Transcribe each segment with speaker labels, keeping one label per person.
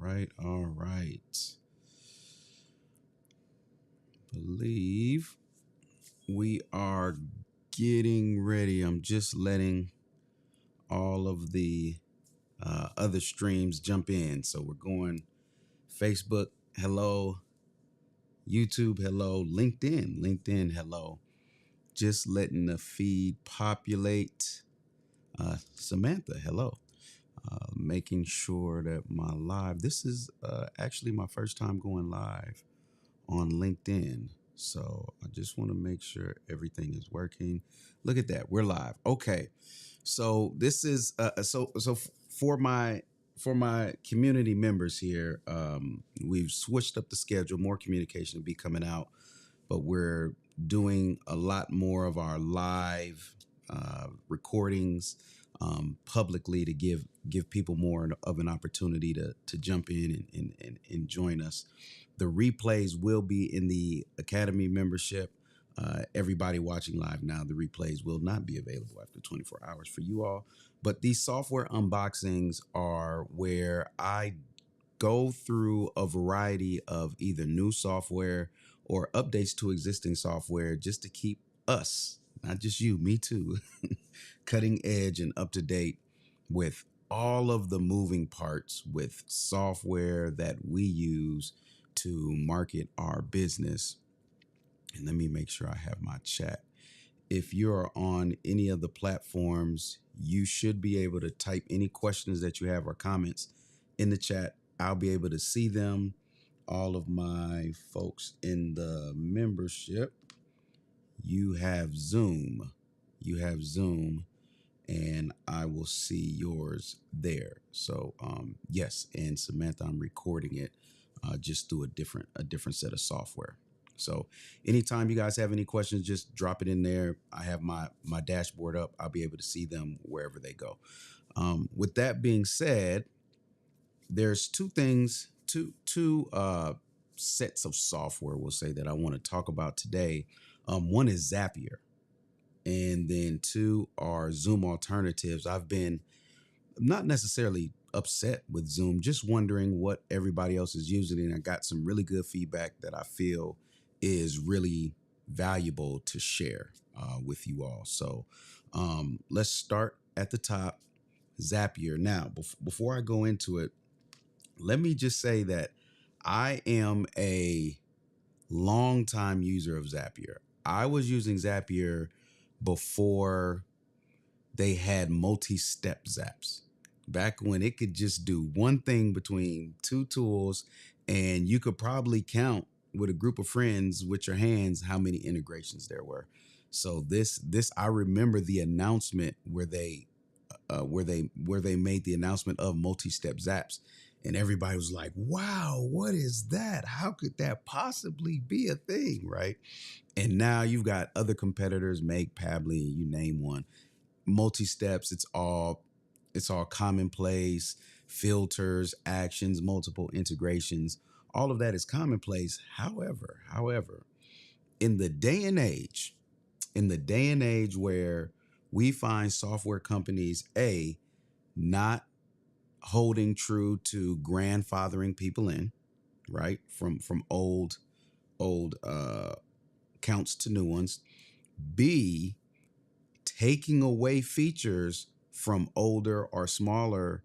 Speaker 1: All right. Believe we are getting ready. I'm just letting all of the other streams jump in. So we're going Facebook, hello. YouTube, hello. LinkedIn, hello. Just letting the feed populate. Samantha, hello. Making sure that my live, this is actually my first time going live on LinkedIn. So I just want to make sure everything is working. Look at that. We're live. Okay. So this is for my community members here, we've switched up the schedule. More communication will be coming out, but we're doing a lot more of our live recordings publicly to give people more of an opportunity to jump in and join us. The replays will be in the Academy membership. Everybody watching live now, the replays will not be available after 24 hours for you all. But these software unboxings are where I go through a variety of either new software or updates to existing software just to keep us, not just you, me too, cutting edge and up to date with all of the moving parts with software that we use to market our business. And let me make sure I have my chat. If you're on any of the platforms, you should be able to type any questions that you have or comments in the chat. I'll be able to see them. All of my folks in the membership, you have Zoom. And I will see yours there. So yes, and Samantha, I'm recording it just through a different set of software. So anytime you guys have any questions, just drop it in there. I have my dashboard up. I'll be able to see them wherever they go. With that being said, there's two sets of software, we'll say, that I want to talk about today. One is Zapier, and then two are Zoom alternatives. I've been not necessarily upset with Zoom, just wondering what everybody else is using. And I got some really good feedback that I feel is really valuable to share with you all. So let's start at the top, Zapier. Now, before I go into it, let me just say that I am a longtime user of Zapier. I was using Zapier before they had multi-step zaps, back when it could just do one thing between two tools, and you could probably count with a group of friends with your hands how many integrations there were. So this I remember the announcement where they made the announcement of multi-step zaps, and everybody was like, wow, what is that? How could that possibly be a thing, right? And now you've got other competitors, Make, Pabbly, you name one. Multi-steps, it's all commonplace. Filters, actions, multiple integrations, all of that is commonplace. However, in the day and age where we find software companies not holding true to grandfathering people in, right, from old counts to new ones, B, taking away features from older or smaller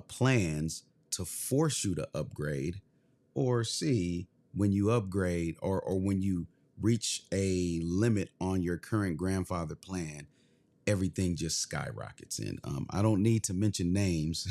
Speaker 1: plans to force you to upgrade, or C, when you upgrade or when you reach a limit on your current grandfather plan, everything just skyrockets. And I don't need to mention names.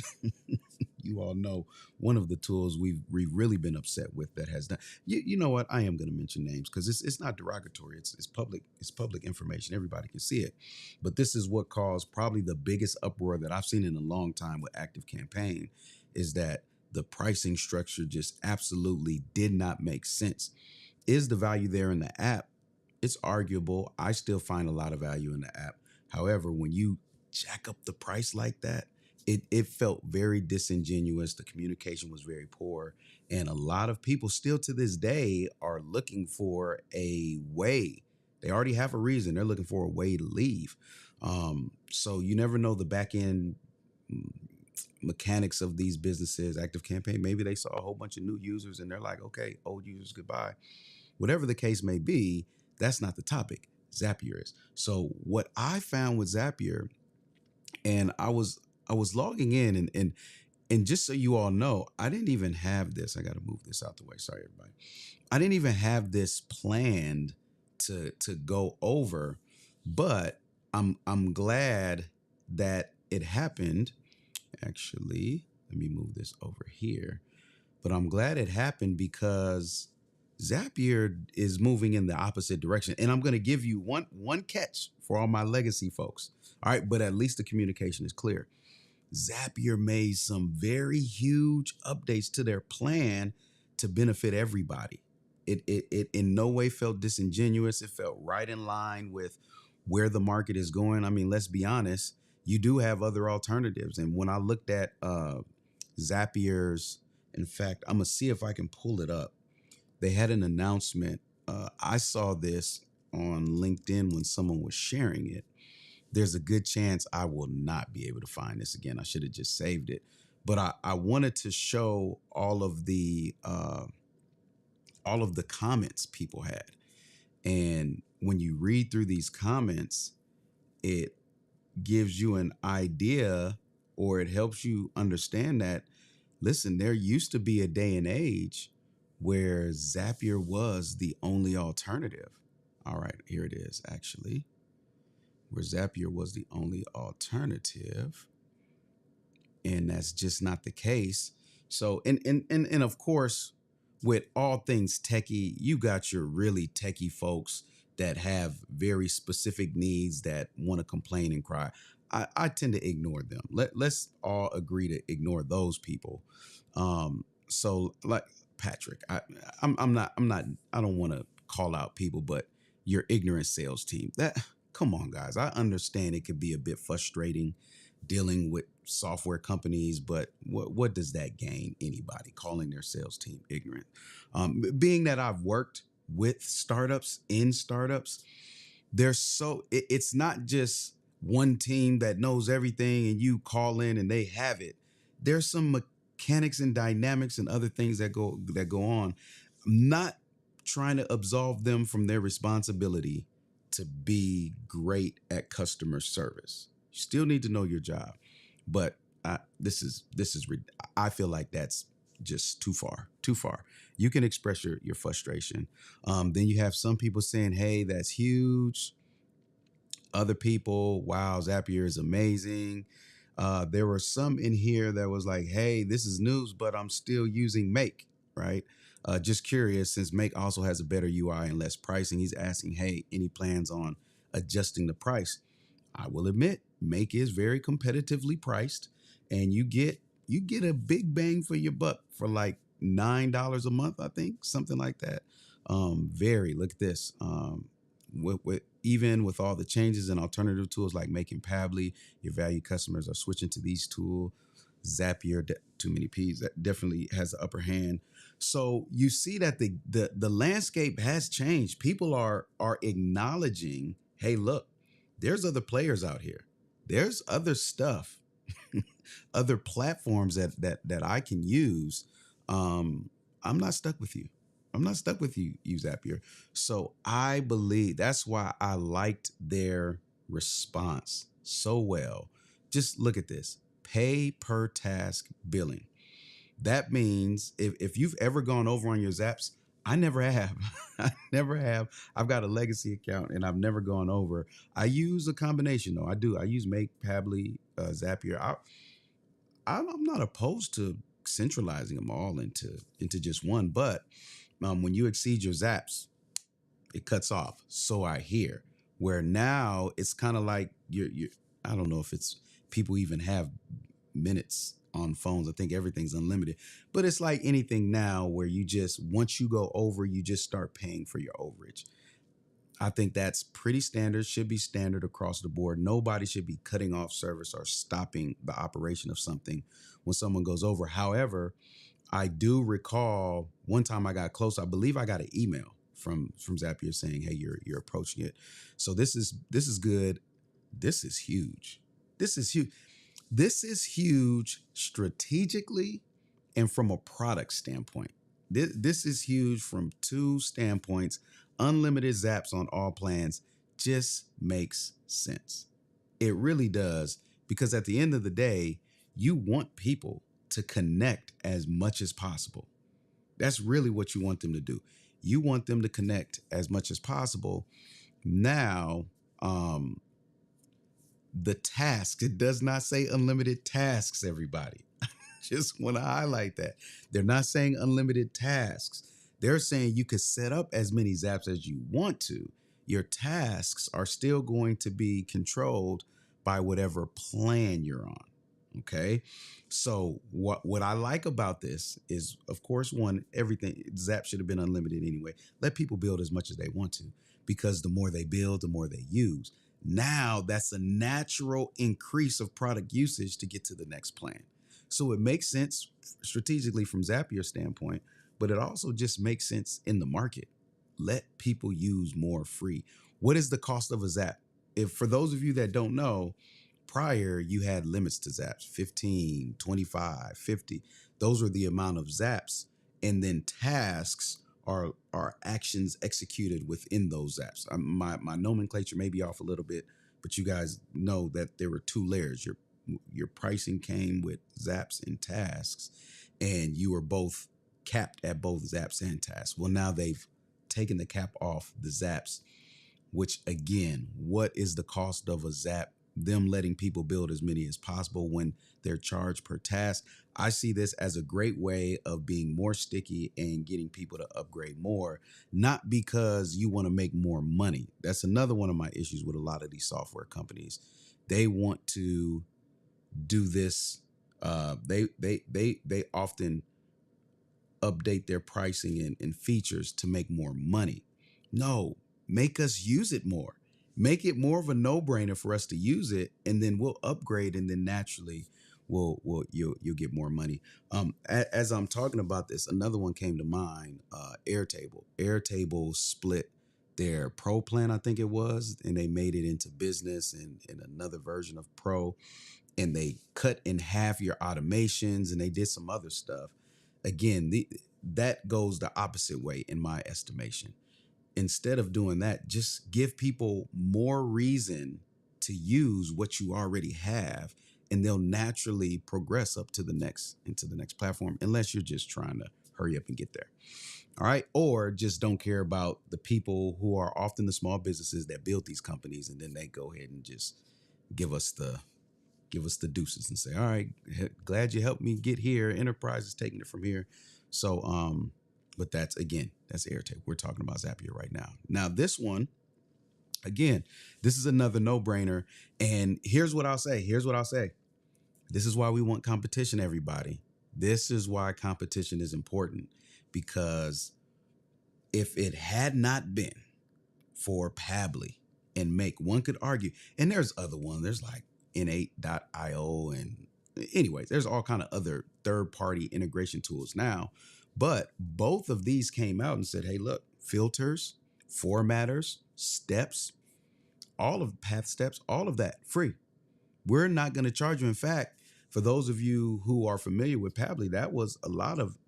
Speaker 1: You all know one of the tools we've really been upset with that has done. You know what? I am going to mention names because it's not derogatory. It's public information. Everybody can see it. But this is what caused probably the biggest uproar that I've seen in a long time with Active Campaign, is that the pricing structure just absolutely did not make sense. Is the value there in the app? It's arguable. I still find a lot of value in the app. However, when you jack up the price like that, it felt very disingenuous. The communication was very poor. And a lot of people still to this day are looking for a way. They already have a reason. They're looking for a way to leave. So you never know the back end mechanics of these businesses, Active Campaign, maybe they saw a whole bunch of new users and they're like, okay, old users goodbye. Whatever the case may be, that's not the topic. Zapier is. So what I found with Zapier, and I was logging in, and just so you all know, I didn't even have this. I got to move this out the way. Sorry, everybody. I didn't even have this planned to go over, but I'm glad that it happened. Actually, let me move this over here. But I'm glad it happened because Zapier is moving in the opposite direction. And I'm going to give you one catch for all my legacy folks. All right, but at least the communication is clear. Zapier made some very huge updates to their plan to benefit everybody. It in no way felt disingenuous. It felt right in line with where the market is going. I mean, let's be honest, you do have other alternatives. And when I looked at Zapier's, in fact, I'm gonna see if I can pull it up. They had an announcement. I saw this on LinkedIn when someone was sharing it. There's a good chance I will not be able to find this again. I should have just saved it. But I wanted to show all of the comments people had. And when you read through these comments, it gives you an idea, or it helps you understand that, listen, there used to be a day and age where Zapier was the only alternative. All right, here it is, actually, where Zapier was the only alternative. And that's just not the case. So, and of course, with all things techie, you got your really techie folks that have very specific needs that want to complain and cry. I tend to ignore them. Let's all agree to ignore those people. So like Patrick, I don't want to call out people, but your ignorant sales team, that, come on, guys. I understand it could be a bit frustrating dealing with software companies, but what does that gain anybody calling their sales team ignorant? Being that I've worked with startups, it's not just one team that knows everything and you call in and they have it. There's some mechanics and dynamics and other things that go on. I'm not trying to absolve them from their responsibility to be great at customer service. You still need to know your job, but I feel like that's just too far. You can express your frustration. Then you have some people saying, hey, that's huge. Other people, wow, Zapier is amazing. There were some in here that was like, hey, this is news, but I'm still using Make, right? Just curious, since Make also has a better UI and less pricing, he's asking, hey, any plans on adjusting the price? I will admit, Make is very competitively priced, and you get a big bang for your buck for like $9 a month, I think, something like that. Look at this. Even with all the changes and alternative tools like Make and Pabbly, your value customers are switching to these tools. Zapier, too many P's, that definitely has the upper hand. So you see that the landscape has changed. People are acknowledging, hey, look, there's other players out here. There's other stuff, other platforms that I can use. I'm not stuck with you. I'm not stuck with you, Zapier. So I believe that's why I liked their response so well. Just look at this. Pay per task billing. That means if you've ever gone over on your Zaps, I never have. I never have. I've got a legacy account and I've never gone over. I use a combination though. I do. I use Make, Pabbly, Zapier. I'm not opposed to centralizing them all into just one, but when you exceed your Zaps, it cuts off. So I hear. Where now it's kind of like you're. I don't know if it's people even have minutes on phones. I think everything's unlimited, but it's like anything now where you just, once you go over, you just start paying for your overage. I think that's pretty standard, should be standard across the board. Nobody should be cutting off service or stopping the operation of something when someone goes over. However, I do recall one time I got close. I believe I got an email from Zapier saying, hey, you're approaching it. So this is good. This is huge. This is huge. This is huge strategically and from a product standpoint. This is huge from two standpoints. Unlimited zaps on all plans just makes sense. It really does, because at the end of the day, you want people to connect as much as possible. That's really what you want them to do. You want them to connect as much as possible. Now, um, the tasks, it does not say unlimited tasks, everybody. Just want to highlight that. They're not saying unlimited tasks. They're saying you could set up as many zaps as you want to. Your tasks are still going to be controlled by whatever plan you're on. Okay. So what I like about this is, of course, one, everything Zap should have been unlimited anyway. Let people build as much as they want to, because the more they build, the more they use. Now that's a natural increase of product usage to get to the next plan. So it makes sense strategically from Zapier's standpoint, but it also just makes sense in the market. Let people use more free. What is the cost of a Zap? If for those of you that don't know, prior you had limits to zaps, 15, 25, 50. Those are the amount of zaps. And then tasks are actions executed within those zaps. My nomenclature may be off a little bit, but you guys know that there were two layers. Your pricing came with zaps and tasks, and you were both capped at both zaps and tasks. Well, now they've taken the cap off the zaps, which again, what is the cost of a zap? Them letting people build as many as possible when they're charged per task. I see this as a great way of being more sticky and getting people to upgrade more, not because you want to make more money. That's another one of my issues with a lot of these software companies. They want to do this. They often update their pricing and features to make more money. No, make us use it more. Make it more of a no-brainer for us to use it, and then we'll upgrade, and then naturally you'll get more money. As I'm talking about this, another one came to mind. Airtable. Airtable split their Pro plan, I think it was, and they made it into business and another version of Pro, and they cut in half your automations, and they did some other stuff. Again, that goes the opposite way in my estimation. Instead of doing that, just give people more reason to use what you already have, and they'll naturally progress up to the next into the next platform, unless you're just trying to hurry up and get there. All right. Or just don't care about the people who are often the small businesses that build these companies, and then they go ahead and just give us the deuces and say, all right, glad you helped me get here. Enterprise is taking it from here. So, but that's Airtable. We're talking about Zapier right now. Now, this one, again, this is another no-brainer. And here's what I'll say. This is why we want competition, everybody. This is why competition is important, because if it had not been for Pabbly and Make, one could argue, and there's other ones, there's like N8.io, and anyways, there's all kind of other third-party integration tools now. But both of these came out and said, hey, look, filters, formatters, steps, all of path steps, all of that free. We're not going to charge you. In fact, for those of you who are familiar with Pabbly, that was a lot of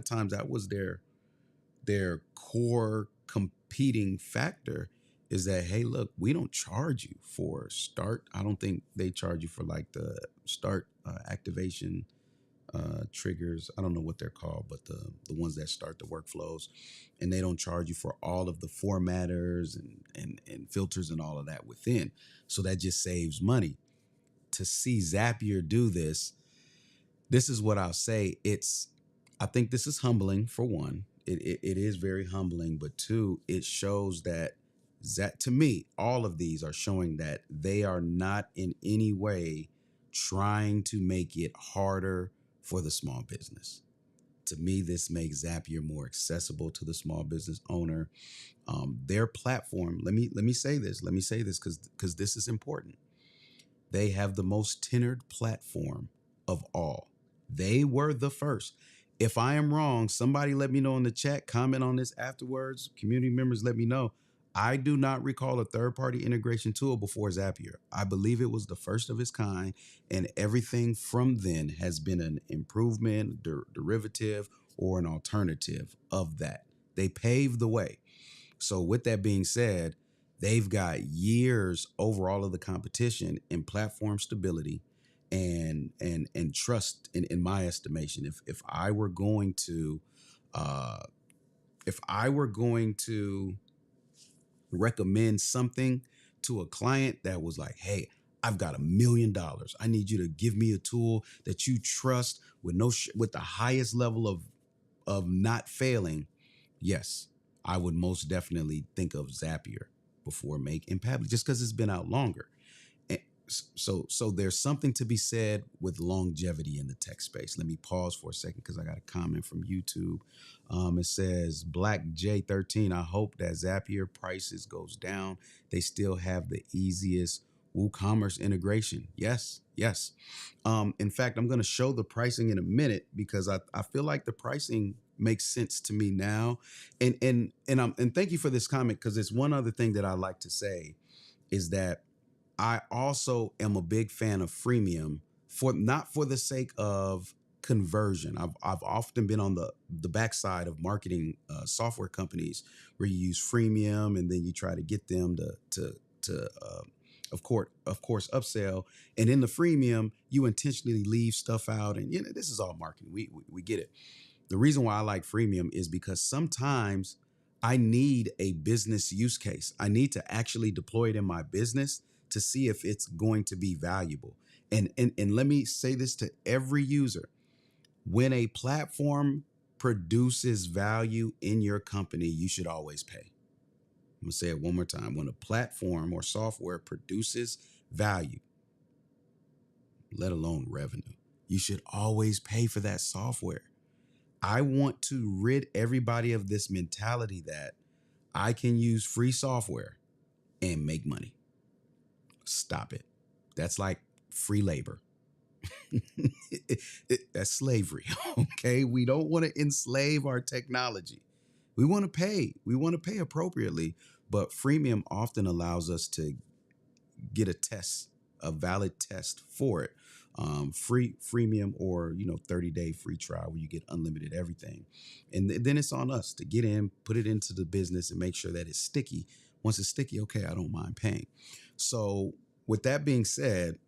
Speaker 1: times that was their core competing factor, is that, hey, look, we don't charge you for start. I don't think they charge you for like the start activation triggers. I don't know what they're called, but the ones that start the workflows, and they don't charge you for all of the formatters and filters and all of that within. So that just saves money. To see Zapier do this is what I'll say. I think this is humbling, for one. It is very humbling, but two, it shows that to me, all of these are showing that they are not in any way trying to make it harder for the small business. To me, this makes Zapier more accessible to the small business owner. Their platform, let me say this because this is important. They have the most tenured platform of all. They were the first. If I am wrong, somebody let me know in the chat, comment on this afterwards. Community members, let me know. I do not recall a third-party integration tool before Zapier. I believe it was the first of its kind, and everything from then has been an improvement, derivative, or an alternative of that. They paved the way. So with that being said, they've got years over all of the competition in platform stability and trust in my estimation. If I were going to uh, if I were going to recommend something to a client that was like, hey, I've got $1 million. I need you to give me a tool that you trust with with the highest level of not failing. Yes, I would most definitely think of Zapier before Make and Pabbly, just because it's been out longer. And so there's something to be said with longevity in the tech space. Let me pause for a second because I got a comment from YouTube. It says Black J13. I hope that Zapier prices goes down. They still have the easiest WooCommerce integration. Yes, yes. In fact, I'm going to show the pricing in a minute because I feel like the pricing makes sense to me now. And thank you for this comment, because it's one other thing that I like to say is that I also am a big fan of freemium, for not for the sake of conversion. I've often been on the backside of marketing software companies where you use freemium and then you try to get them to of course upsell, and in the freemium you intentionally leave stuff out, and this is all marketing. We get it. The reason why I like freemium is because sometimes I need a business use case. I need to actually deploy it in my business to see if it's going to be valuable. And let me say this to every user. When a platform produces value in your company, you should always pay. I'm going to say it one more time. When a platform or software produces value, let alone revenue, you should always pay for that software. I want to rid everybody of this mentality that I can use free software and make money. Stop it. That's like free labor. That's slavery. Okay. We don't want to enslave our technology. We want to pay. We want to pay appropriately. But freemium often allows us to get a valid test for it. Freemium, or 30-day free trial where you get unlimited everything. And then it's on us to get in, put it into the business and make sure that it's sticky. Once it's sticky, okay, I don't mind paying. So with that being said,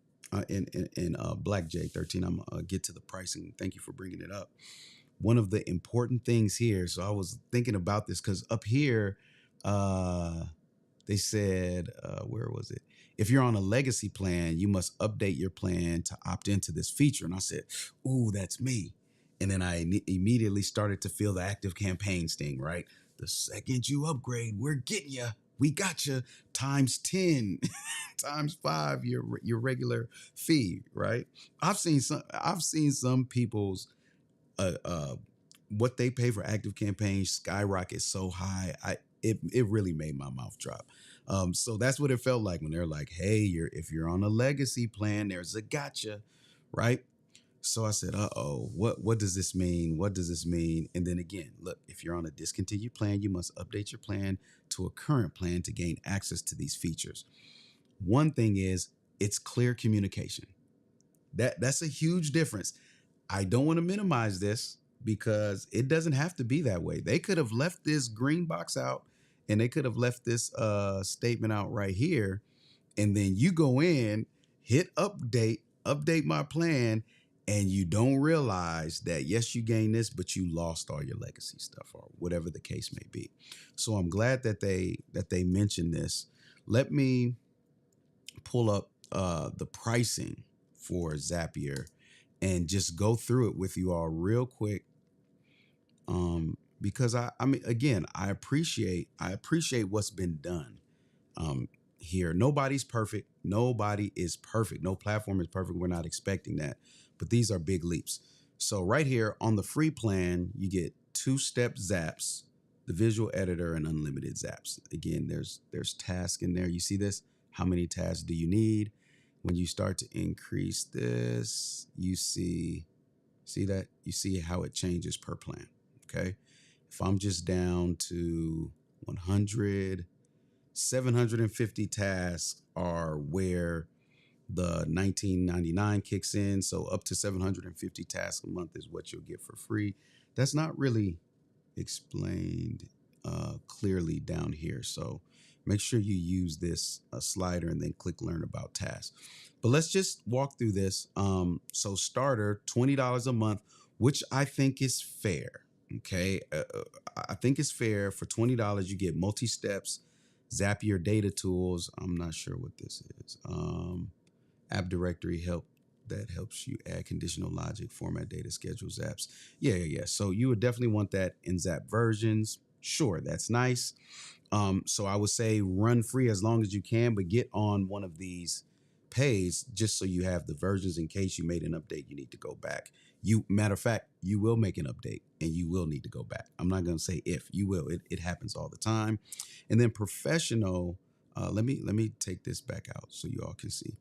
Speaker 1: in Black J13, I'm gonna get to the pricing. Thank you for bringing it up. One of the important things here, so I was thinking about this because up here, they said, where was it? If you're on a legacy plan, you must update your plan to opt into this feature. And I said, ooh, that's me. And then I immediately started to feel the active campaign sting, right? The second you upgrade, we're getting you. We got you times 10, times 5 your regular fee, right? I've seen some people's uh, uh, what they pay for active campaigns skyrocket so high. It really made my mouth drop. So that's what it felt like when they're like, hey, if you're on a legacy plan, there's a gotcha, right? So I said, uh-oh, what does this mean? What does this mean? And then again, look, if you're on a discontinued plan, you must update your plan to a current plan to gain access to these features. One thing is, it's clear communication. That's a huge difference. I don't want to minimize this because it doesn't have to be that way. They could have left this green box out, and they could have left this statement out right here. And then you go in, hit update my plan, and you don't realize that, yes, you gained this, but you lost all your legacy stuff or whatever the case may be. So I'm glad that they mentioned this. Let me pull up the pricing for Zapier and just go through it with you all real quick. Because I mean, again, I appreciate what's been done here. Nobody's perfect. Nobody is perfect. No platform is perfect. We're not expecting that, but these are big leaps. So right here on the free plan, you get 2-step zaps, the visual editor, and unlimited zaps. Again, there's tasks in there. You see this? How many tasks do you need? When you start to increase this, you see that? You see how it changes per plan. Okay. If I'm just down to 100, 750 tasks are where the 1999 kicks in. So up to 750 tasks a month is what you'll get for free. That's not really explained clearly down here. So make sure you use this slider and then click learn about tasks. But let's just walk through this. So starter, $20 a month, which I think is fair. Okay. I think it's fair. For $20, you get multi-steps, Zapier data tools. I'm not sure what this is. App directory help that helps you add conditional logic, format data, schedule zaps. Yeah. So you would definitely want that in Zap versions. Sure, that's nice. So I would say run free as long as you can, but get on one of these pays just so you have the versions in case you made an update, you need to go back. You matter of fact, you will make an update and you will need to go back. I'm not going to say if, you will. It happens all the time. And then professional, let me take this back out so you all can see.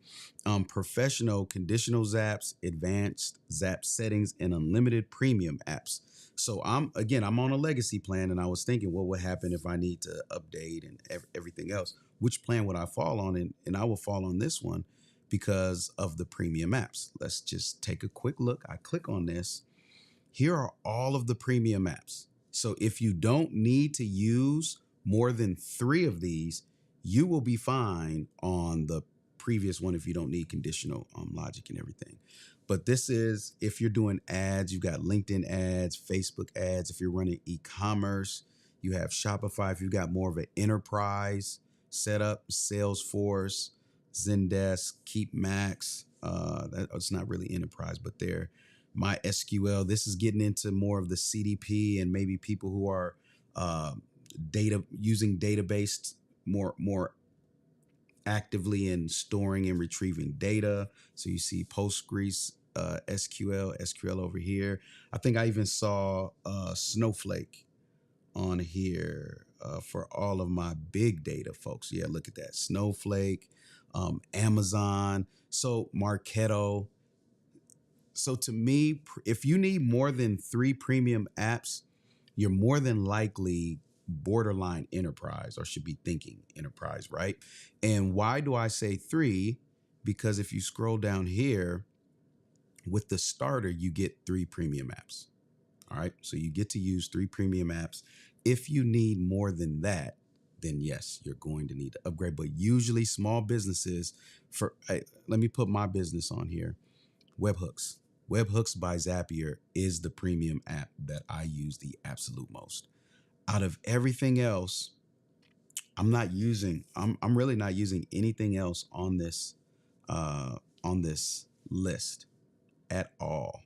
Speaker 1: Professional, conditional zaps, advanced zap settings, and unlimited premium apps. So I'm on a legacy plan, and I was thinking, what would happen if I need to update and everything else? Which plan would I fall on? And I will fall on this one because of the premium apps. Let's just take a quick look. I click on this. Here are all of the premium apps. So if you don't need to use more than 3 of these, you will be fine on the previous one if you don't need conditional logic and everything. But this is if you're doing ads, you've got LinkedIn ads, Facebook ads. If you're running e-commerce, you have Shopify. If you've got more of an enterprise setup, Salesforce, Zendesk, Keep Max. It's not really enterprise, but they're MySQL. This is getting into more of the CDP and maybe people who are data using database more actively in storing and retrieving data. So you see Postgres, SQL over here. I think I even saw Snowflake on here for all of my big data folks. Yeah, look at that. Snowflake, Amazon, so Marketo. So to me, if you need more than 3 premium apps, you're more than likely borderline enterprise or should be thinking enterprise, right? And why do I say 3? Because if you scroll down here with the starter, you get 3 premium apps. All right. So you get to use 3 premium apps. If you need more than that, then yes, you're going to need to upgrade. But usually small businesses let me put my business on here. Webhooks. Webhooks by Zapier is the premium app that I use the absolute most. Out of everything else, I'm really not using anything else on this list at all.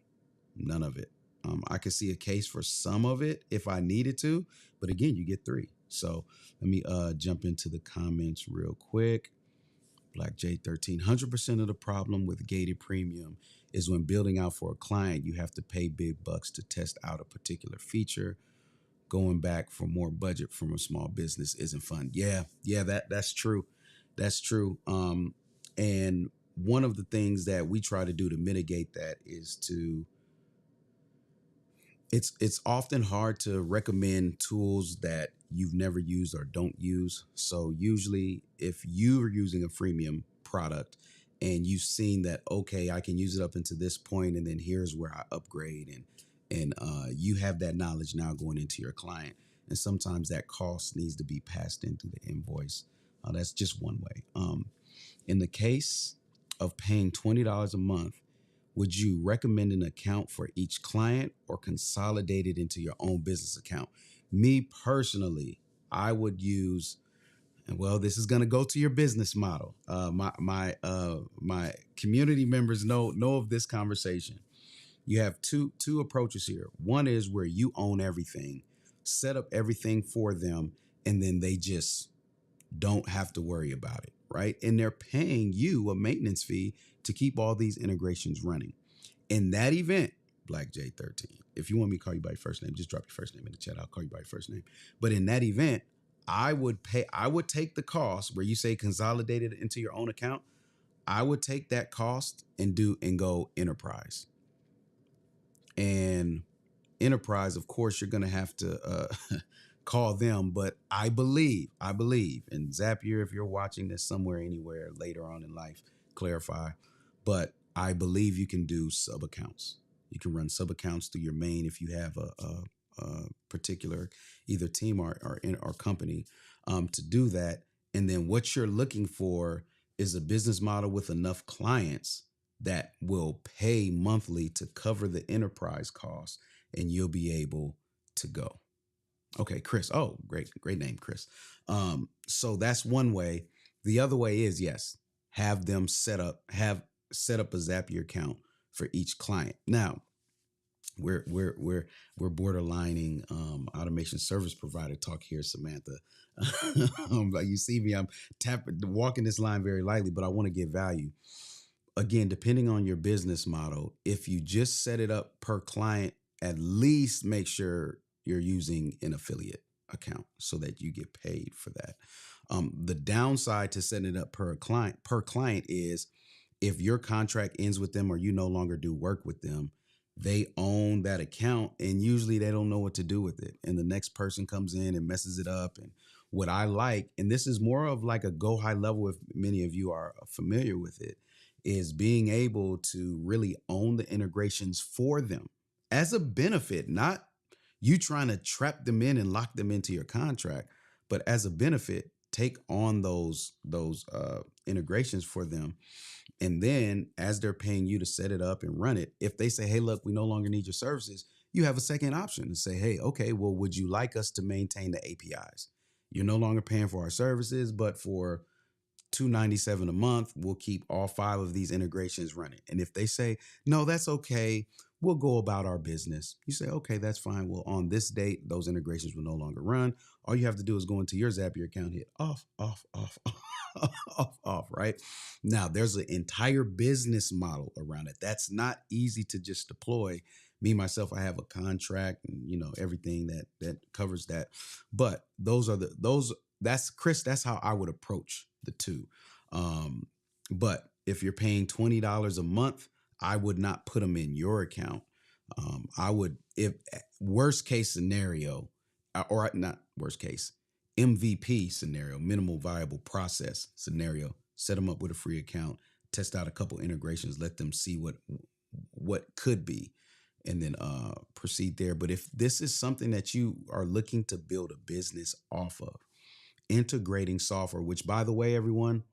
Speaker 1: None of it. I could see a case for some of it if I needed to, but again, you get 3. So let me jump into the comments real quick. Black J13, 100% of the problem with gated premium is when building out for a client, you have to pay big bucks to test out a particular feature. Going back for more budget from a small business isn't fun. Yeah, that's true. That's true. And one of the things that we try to do to mitigate that is it's often hard to recommend tools that you've never used or don't use. So usually if you're using a freemium product and you've seen that, okay, I can use it up into this point, and then here's where I upgrade, and you have that knowledge now going into your client. And sometimes that cost needs to be passed into the invoice. That's just one way. In the case of paying $20 a month, would you recommend an account for each client or consolidate it into your own business account? Me personally, I would use, well, this is going to go to your business model. My community members know of this conversation. You have two approaches here. One is where you own everything, set up everything for them, and then they just don't have to worry about it, right? And they're paying you a maintenance fee to keep all these integrations running. In that event, Black J13, if you want me to call you by your first name, just drop your first name in the chat. I'll call you by your first name. But in that event, I would take the cost where you say consolidate it into your own account. I would take that cost and go enterprise. And enterprise, of course, you're going to have to call them. But I believe, and Zapier, if you're watching this somewhere, anywhere later on in life, clarify. But I believe you can do sub accounts. You can run sub accounts through your main if you have a particular either team or company to do that. And then what you're looking for is a business model with enough clients that will pay monthly to cover the enterprise costs, and you'll be able to go. Okay, Chris. Oh, great name, Chris. So that's one way. The other way is, yes, have them set up a Zapier account for each client. Now, we're borderlining automation service provider talk here, Samantha. Like you see me, I'm walking this line very lightly, but I want to give value. Again, depending on your business model, if you just set it up per client, at least make sure you're using an affiliate account so that you get paid for that. The downside to setting it up per client is if your contract ends with them or you no longer do work with them, they own that account and usually they don't know what to do with it. And the next person comes in and messes it up. And what I like, and this is more of like a go high level if many of you are familiar with it, is being able to really own the integrations for them as a benefit, not you trying to trap them in and lock them into your contract, but as a benefit, take on those integrations for them. And then as they're paying you to set it up and run it, if they say, hey, look, we no longer need your services, you have a second option to say, hey, okay, well, would you like us to maintain the APIs? You're no longer paying for our services, but for $297 a month, we'll keep all 5 of these integrations running. And if they say, no, that's okay, we'll go about our business. You say, okay, that's fine. Well, on this date, those integrations will no longer run. All you have to do is go into your Zapier account, hit off, off, off, off, right? Now, there's an entire business model around it. That's not easy to just deploy. Me, myself, I have a contract and, everything that covers that. But that's Chris, that's how I would approach the two. But if you're paying $20 a month, I would not put them in your account. I would, if worst case scenario, or not worst case, MVP scenario, minimal viable process scenario, set them up with a free account, test out a couple integrations, let them see what could be, and then proceed there. But if this is something that you are looking to build a business off of, integrating software, which by the way, everyone,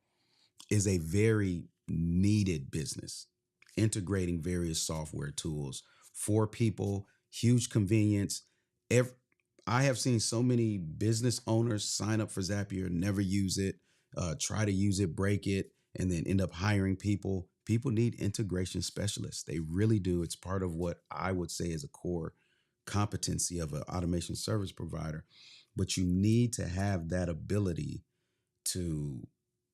Speaker 1: is a very needed business, integrating various software tools for people, huge convenience. I have seen so many business owners sign up for Zapier, never use it, try to use it, break it, and then end up hiring people. People need integration specialists. They really do. It's part of what I would say is a core competency of an automation service provider. But you need to have that ability to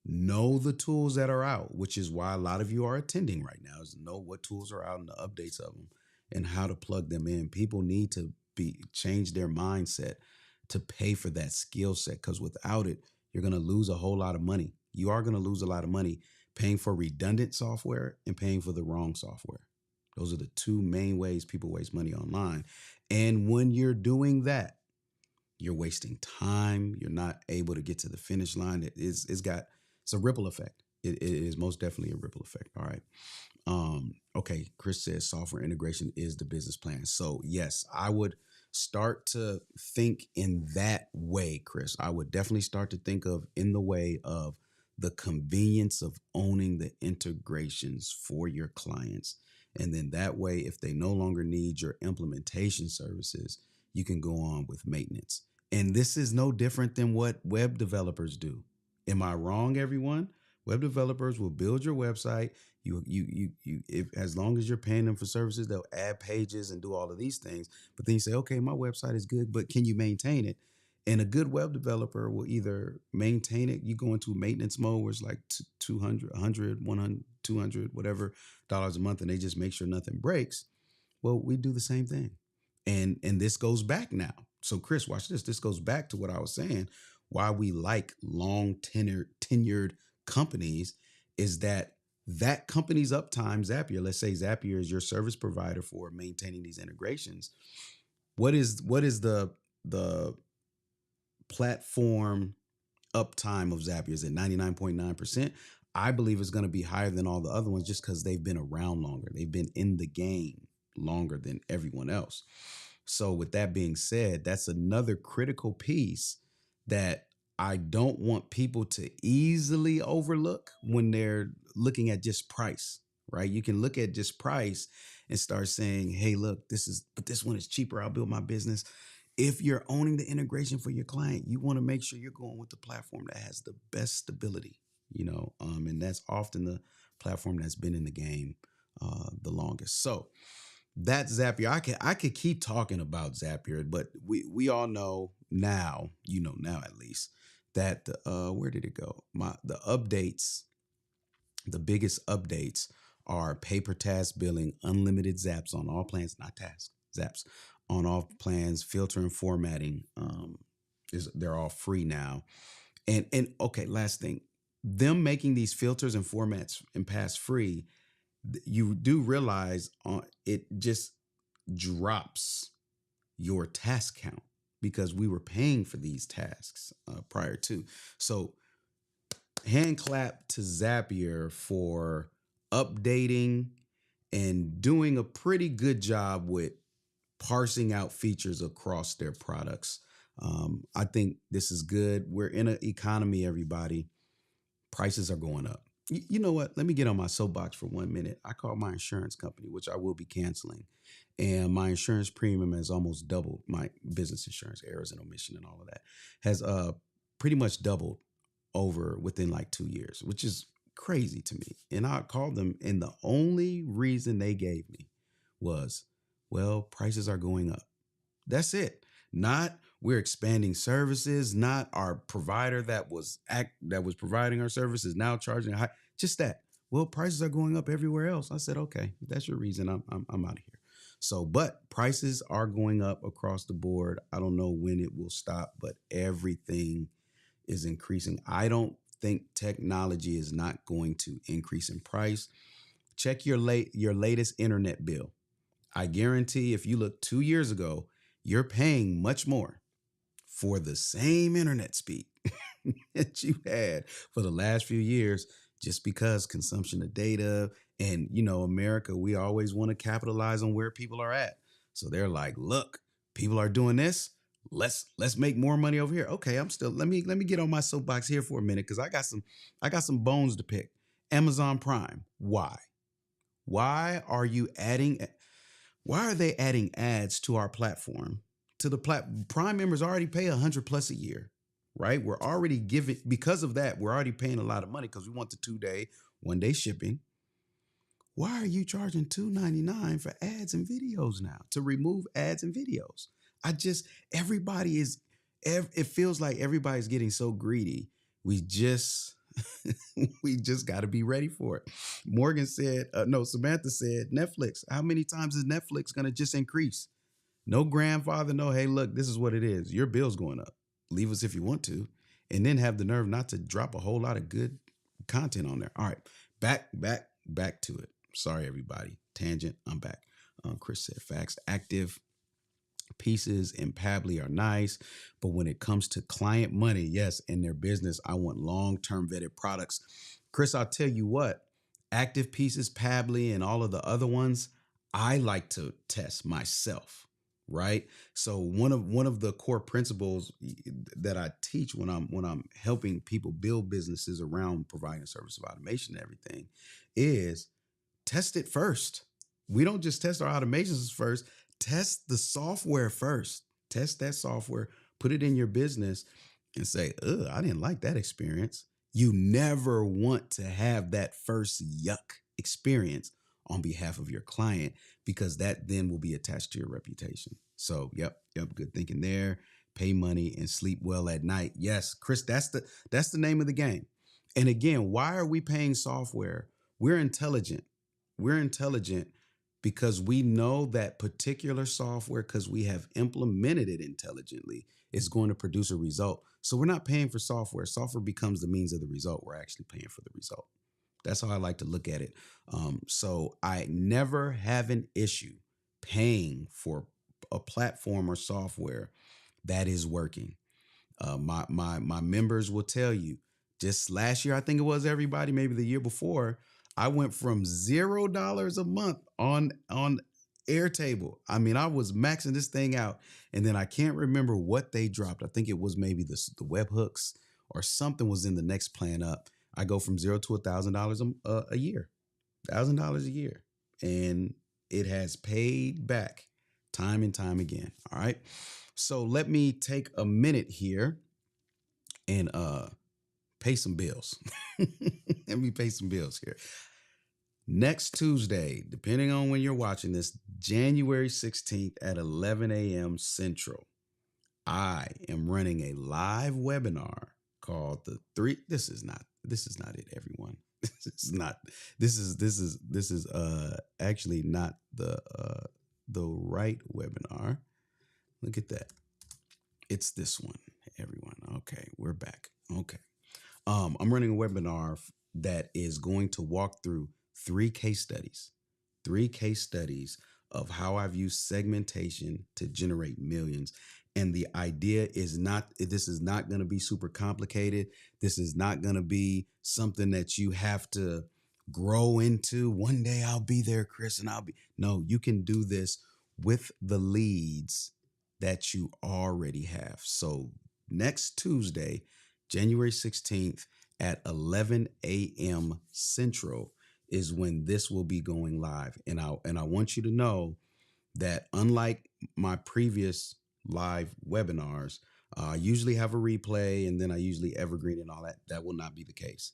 Speaker 1: know the tools that are out, which is why a lot of you are attending right now, is to know what tools are out and the updates of them and how to plug them in. People need to change their mindset to pay for that skill set, because without it, you're going to lose a whole lot of money. You are going to lose a lot of money paying for redundant software and paying for the wrong software. Those are the two main ways people waste money online. And when you're doing that, you're wasting time. You're not able to get to the finish line. It's a ripple effect. It is most definitely a ripple effect. All right. Okay. Chris says software integration is the business plan. So yes, I would start to think in that way, Chris. I would definitely start to think of in the way of the convenience of owning the integrations for your clients. And then that way, if they no longer need your implementation services, you can go on with maintenance. And this is no different than what web developers do. Am I wrong, everyone? Web developers will build your website. If as long as you're paying them for services, they'll add pages and do all of these things. But then you say, okay, my website is good, but can you maintain it? And a good web developer will either maintain it. You go into maintenance mode where it's like 200, 100, 100, 200, whatever dollars a month, and they just make sure nothing breaks. Well, we do the same thing. And this goes back now. So Chris, watch this. This goes back to what I was saying. Why we like long tenured companies is that company's uptime, Zapier, let's say Zapier is your service provider for maintaining these integrations. What is the platform uptime of Zapier is at 99.9%. I believe it's going to be higher than all the other ones just because they've been around longer. They've been in the game longer than everyone else. So, with that being said, that's another critical piece that I don't want people to easily overlook when they're looking at just price, right? You can look at just price and start saying, hey, look, but this one is cheaper. I'll build my business. If you're owning the integration for your client, you want to make sure you're going with the platform that has the best stability, and that's often the platform that's been in the game the longest. So that's Zapier. I could keep talking about Zapier, but we all know now, now at least, that where did it go? The updates, the biggest updates are pay per task billing, unlimited zaps on all plans, not tasks, zaps on all plans, filter and formatting. They're all free now. And okay, last thing, them making these filters and formats and pass free, you do realize it just drops your task count because we were paying for these tasks prior to. So hand clap to Zapier for updating and doing a pretty good job with parsing out features across their products. I think this is good. We're in an economy, everybody. Prices are going up. You know what? Let me get on my soapbox for 1 minute. I called my insurance company, which I will be canceling. And my insurance premium has almost doubled. My business insurance, errors and omission and all of that, has pretty much doubled over within like 2 years, which is crazy to me. And I called them, and the only reason they gave me was, well, prices are going up. That's it. Not we're expanding services, not our provider that was providing our services now charging high. Just that. Well, prices are going up everywhere else. I said, okay, if that's your reason, I'm out of here. So, but prices are going up across the board. I don't know when it will stop, but everything is increasing. I don't think technology is not going to increase in price. Check your latest internet bill. I guarantee if you look 2 years ago, you're paying much more for the same internet speed that you had for the last few years, just because consumption of data and, America, we always want to capitalize on where people are at. So they're like, look, people are doing this. Let's make more money over here. Okay, let me get on my soapbox here for a minute because I got some bones to pick. Amazon Prime. Why? Why are you adding Why are they adding ads to our platform? To the Prime members already pay $100 plus a year, right? We're already giving, because of that, we're already paying a lot of money because we want the 2-day, 1-day shipping. Why are you charging $2.99 for ads and videos now, to remove ads and videos? Everybody is, it feels like everybody's getting so greedy. We just, we just got to be ready for it. Samantha said, Netflix, how many times is Netflix going to just increase? No grandfather, no, hey, look, this is what it is. Your bill's going up. Leave us if you want to. And then have the nerve not to drop a whole lot of good content on there. All right, back to it. Sorry, everybody. Tangent, I'm back. Chris said facts. Active pieces and Pabbly are nice, but when it comes to client money, yes, in their business, I want long-term vetted products. Chris, I'll tell you what, active pieces, Pabbly, and all of the other ones, I like to test myself, right? So one of the core principles that I teach when I'm helping people build businesses around providing a service of automation and everything is test it first. We don't just test our automations first. Test the software first. Test that software, put it in your business and say, I didn't like that experience. You never want to have that first yuck experience on behalf of your client, because that then will be attached to your reputation. So, yep, good thinking there. Pay money and sleep well at night. Yes, Chris, that's the name of the game. And again, why are we paying software? We're intelligent. We're intelligent because we know that particular software, because we have implemented it intelligently, is going to produce a result. So we're not paying for software. Software becomes the means of the result. We're actually paying for the result. That's how I like to look at it. So I never have an issue paying for a platform or software that is working. My members will tell you. Just last year, I think it was, everybody, maybe the year before, I went from $0 a month on Airtable. I mean, I was maxing this thing out, and then I can't remember what they dropped. I think it was maybe the webhooks or something was in the next plan up. I go from zero to $1,000 a year, $1,000 a year, and it has paid back time and time again. All right. So let me take a minute here and pay some bills. Let me pay some bills here. Next Tuesday, depending on when you're watching this, January 16th at 11 a.m. Central, I am running a live webinar called the three. This is not it, everyone. This is actually not the right webinar. Look at that. It's this one, everyone. Okay, we're back. Okay. I'm running a webinar that is going to walk through three case studies of how I've used segmentation to generate millions. And the idea is this is not going to be super complicated. This is not going to be something that you have to grow into. One day I'll be there, Chris, and no, you can do this with the leads that you already have. So next Tuesday, January 16th at 11 a.m. Central is when this will be going live. And I want you to know that unlike my previous live webinars, I usually have a replay and then I usually evergreen and all that. That will not be the case.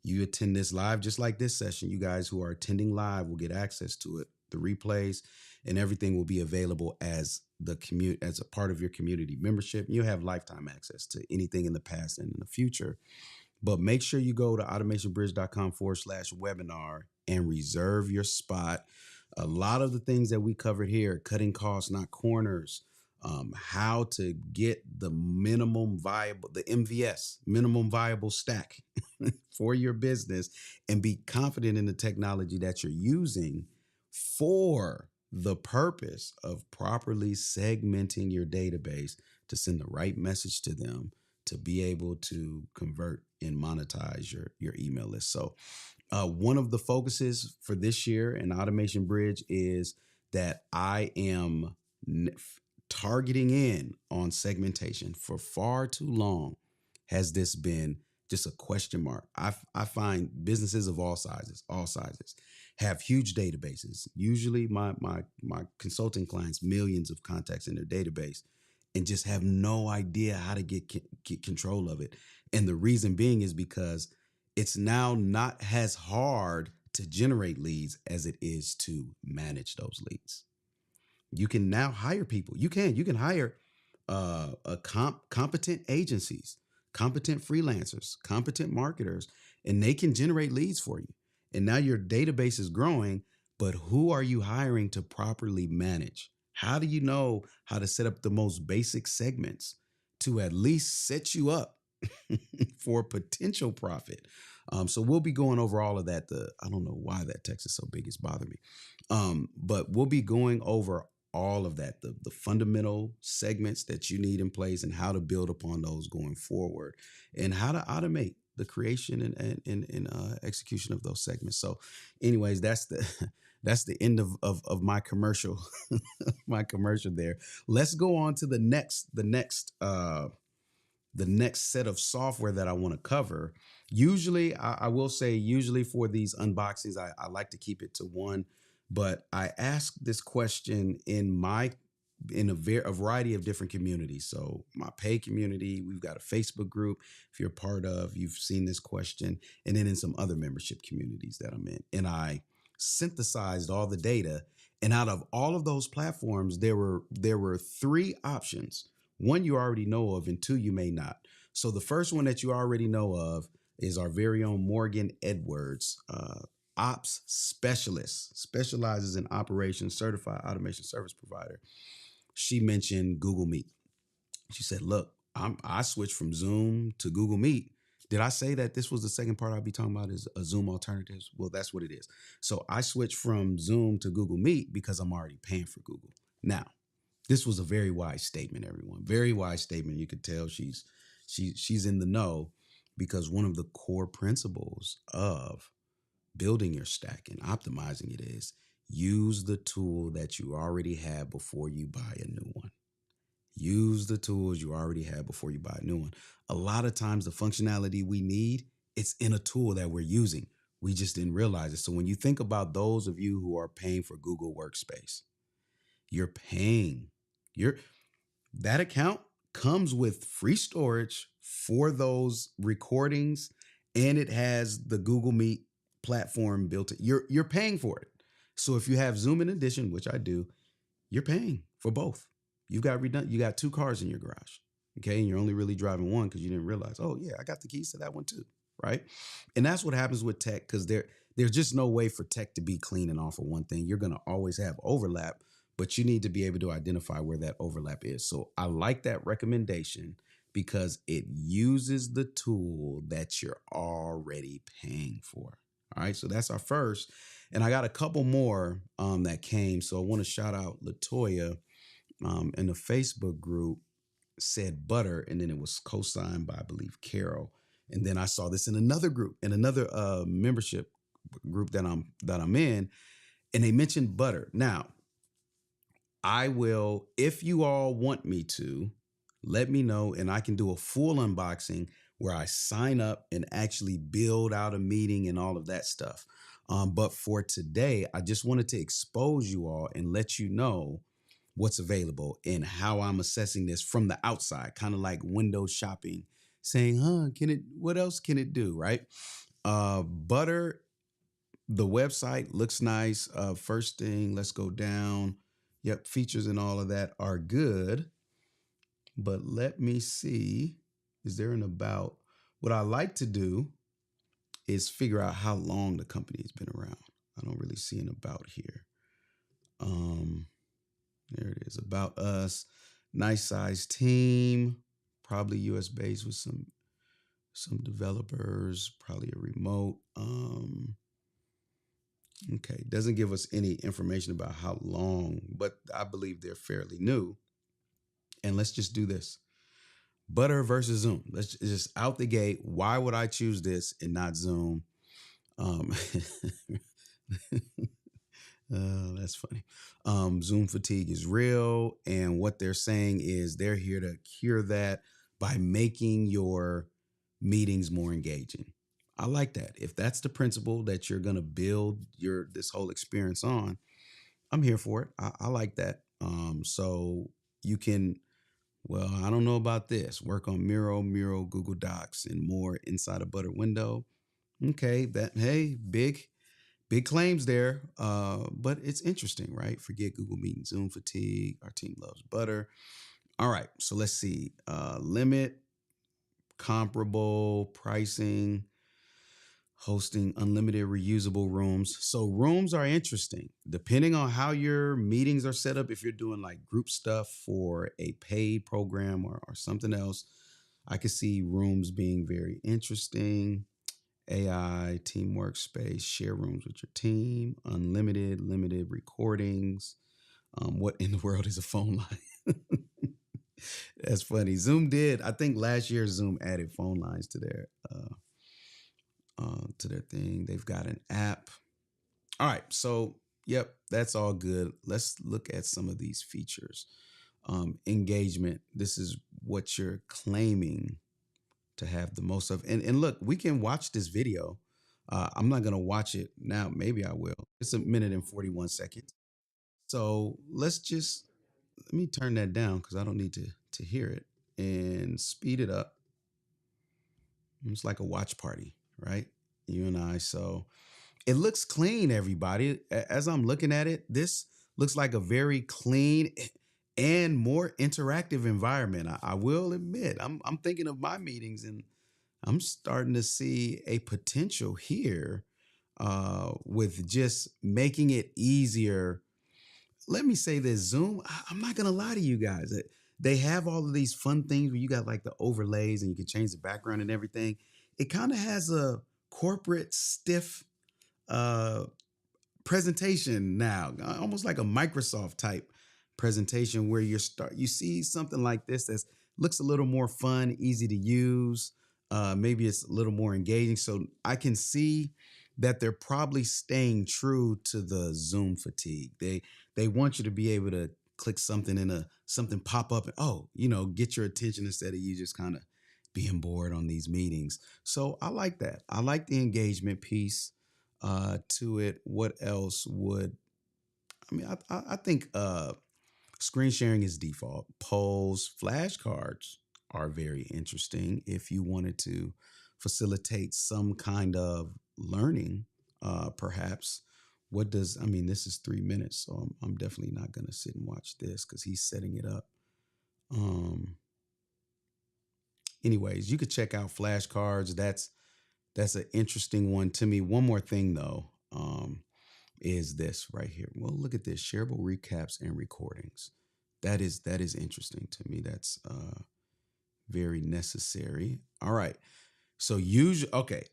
Speaker 1: You attend this live, just like this session. You guys who are attending live will get access to it. The replays and everything will be available as as a part of your community membership. You have lifetime access to anything in the past and in the future. But make sure you go to automationbridge.com/webinar and reserve your spot. A lot of the things that we covered here, cutting costs, not corners, how to get the MVS, minimum viable stack for your business, and be confident in the technology that you're using for the purpose of properly segmenting your database to send the right message to them to be able to convert and monetize your email list. So one of the focuses for this year in Automation Bridge is that I am targeting in on segmentation. For far too long has this been just a question mark. I find businesses of all sizes have huge databases. Usually my consulting clients, millions of contacts in their database, and just have no idea how to get control of it. And the reason being is because it's now not as hard to generate leads as it is to manage those leads. You can now hire people. You can hire competent agencies, competent freelancers, competent marketers, and they can generate leads for you. And now your database is growing, but who are you hiring to properly manage? How do you know how to set up the most basic segments to at least set you up for potential profit? So we'll be going over all of that. I don't know why that text is so big, it's bothering me. But we'll be going over all of that, the fundamental segments that you need in place and how to build upon those going forward and how to automate the creation and execution of those segments. So anyways, that's the end of my commercial, my commercial there. Let's go on to the next set of software that I want to cover. Usually, I will say, usually for these unboxings, I like to keep it to one, but I ask this question in a variety of different communities. So my paid community, we've got a Facebook group. If you're part of, you've seen this question, and then in some other membership communities that I'm in. And I synthesized all the data. And out of all of those platforms, there were three options. One you already know of, and two you may not. So the first one that you already know of is our very own Morgan Edwards, ops specialist, specializes in operations, certified automation service provider. She mentioned Google Meet. She said, look, I switched from Zoom to Google Meet. Did I say that this was the second part I'll be talking about is a Zoom alternatives? Well, that's what it is. So I switched from Zoom to Google Meet because I'm already paying for Google. Now, this was a very wise statement, everyone. Very wise statement. You could tell she's She's in the know, because one of the core principles of building your stack and optimizing it is use the tool that you already have before you buy a new one. Use the tools you already have before you buy a new one. A lot of times the functionality we need, it's in a tool that we're using. We just didn't realize it. So when you think about those of you who are paying for Google Workspace, you're paying your that account comes with free storage for those recordings, and it has the Google Meet platform built in. You're paying for it. So if you have Zoom in addition, which I do, you're paying for both. You got two cars in your garage. Okay. And you're only really driving one because you didn't realize, oh yeah, I got the keys to that one too. Right. And that's what happens with tech, because there's just no way for tech to be clean and all for one thing. You're going to always have overlap, but you need to be able to identify where that overlap is. So I like that recommendation because it uses the tool that you're already paying for. All right. So that's our first. And I got a couple more that came. So I want to shout out Latoya in the Facebook group, said butter, and then it was co-signed by, I believe, Carol. And then I saw this in another group, in another membership group that I'm in, and they mentioned butter. Now, I will, if you all want me to, let me know, and I can do a full unboxing where I sign up and actually build out a meeting and all of that stuff. But for today, I just wanted to expose you all and let you know what's available and how I'm assessing this from the outside, kind of like window shopping, saying, what else can it do? Right. Butter, the website looks nice. First thing, let's go down. Yep. Features and all of that are good. But let me see, is there an about? What I like to do is figure out how long the company has been around. I don't really see an about here. There it is, about us. Nice size team, probably US based with some developers, probably a remote. Okay, doesn't give us any information about how long, but I believe they're fairly new. And let's just do this. Butter versus Zoom. Let's just out the gate. Why would I choose this and not Zoom? That's funny. Zoom fatigue is real. And what they're saying is they're here to cure that by making your meetings more engaging. I like that. If that's the principle that you're going to build this whole experience on, I'm here for it. I like that. So you can, well, I don't know about this. Work on Miro, Google Docs, and more inside a Butter window. Okay, big claims there, but it's interesting, right? Forget Google Meet and Zoom fatigue. Our team loves butter. All right, so let's see. Limit, comparable, pricing, hosting unlimited reusable rooms. So rooms are interesting. Depending on how your meetings are set up, if you're doing like group stuff for a paid program or something else, I could see rooms being very interesting. AI, team workspace, share rooms with your team, unlimited, limited recordings. What in the world is a phone line? That's funny. Zoom did. I think last year Zoom added phone lines to their thing. They've got an app. All right. So, yep, that's all good. Let's look at some of these features. Engagement. This is what you're claiming to have the most of. And look, we can watch this video. I'm not going to watch it now. Maybe I will. It's 1 minute and 41 seconds. So let me turn that down because I don't need to hear it, and speed it up. It's like a watch party, right? You and I. So it looks clean, everybody. As I'm looking at it, this looks like a very clean and more interactive environment. I will admit, I'm thinking of my meetings, and I'm starting to see a potential here with just making it easier. Let me say this, Zoom, I'm not going to lie to you guys. They have all of these fun things where you got like the overlays and you can change the background and everything. It kind of has a corporate stiff presentation now, almost like a Microsoft type presentation where you see something like this that looks a little more fun, easy to use. Maybe it's a little more engaging. So I can see that they're probably staying true to the Zoom fatigue. They want you to be able to click something and something pop up and get your attention instead of you just kind of being bored on these meetings. So I like that. I like the engagement piece to it. What else would I mean? I think screen sharing is default. Polls, flashcards are very interesting if you wanted to facilitate some kind of learning, perhaps. This is 3 minutes, so I'm definitely not going to sit and watch this because he's setting it up. Um, Anyways, you could check out flashcards. That's an interesting one to me. One more thing though, is this right here. Well, look at this: shareable recaps and recordings. That is interesting to me. That's very necessary. All right. So usually, okay,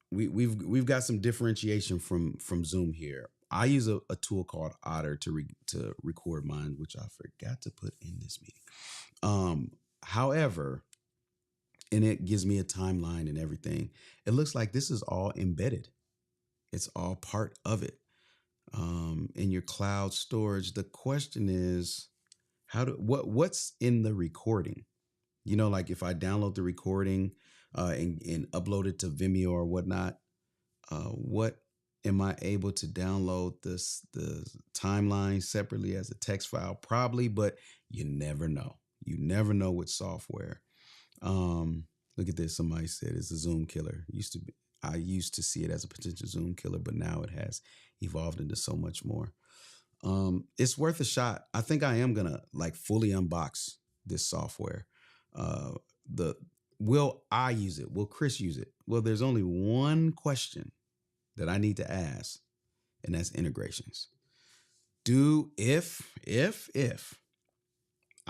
Speaker 1: we've got some differentiation from Zoom here. I use a tool called Otter to record mine, which I forgot to put in this meeting. However, and it gives me a timeline and everything. It looks like this is all embedded. It's all part of it. In your cloud storage. The question is, what's in the recording? Like if I download the recording and upload it to Vimeo or whatnot, what am I able to download the timeline separately as a text file? Probably, but you never know. You never know with software. Look at this. Somebody said it's a Zoom killer. I used to see it as a potential Zoom killer, but now it has evolved into so much more. It's worth a shot. I think I am gonna fully unbox this software. Will I use it? Will Chris use it? Well, there's only one question that I need to ask, and that's integrations. If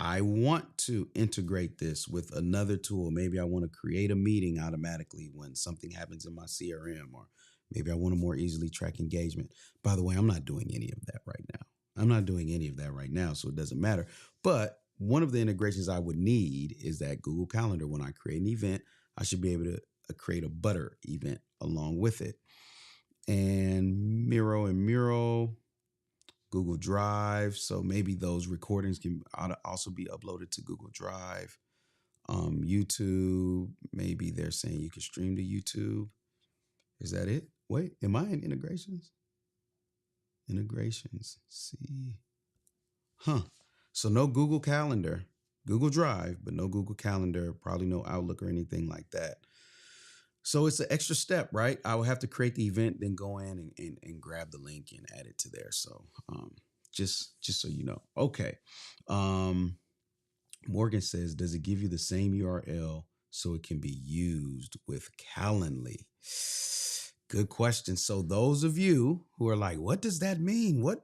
Speaker 1: I want to integrate this with another tool, maybe I want to create a meeting automatically when something happens in my CRM, or maybe I want to more easily track engagement. By the way, I'm not doing any of that right now. So it doesn't matter. But one of the integrations I would need is that Google Calendar. When I create an event, I should be able to create a butter event along with it. And Miro, Google Drive. So maybe those recordings can also be uploaded to Google Drive. YouTube, maybe they're saying you can stream to YouTube. Is that it? Wait, am I in integrations? Integrations. See. So no Google Calendar, Google Drive, but no Google Calendar, probably no Outlook or anything like that. So it's an extra step, right? I will have to create the event, then go in and grab the link and add it to there. So just so you know. Okay. Morgan says, does it give you the same URL so it can be used with Calendly? Good question. So those of you who are like, what does that mean? What?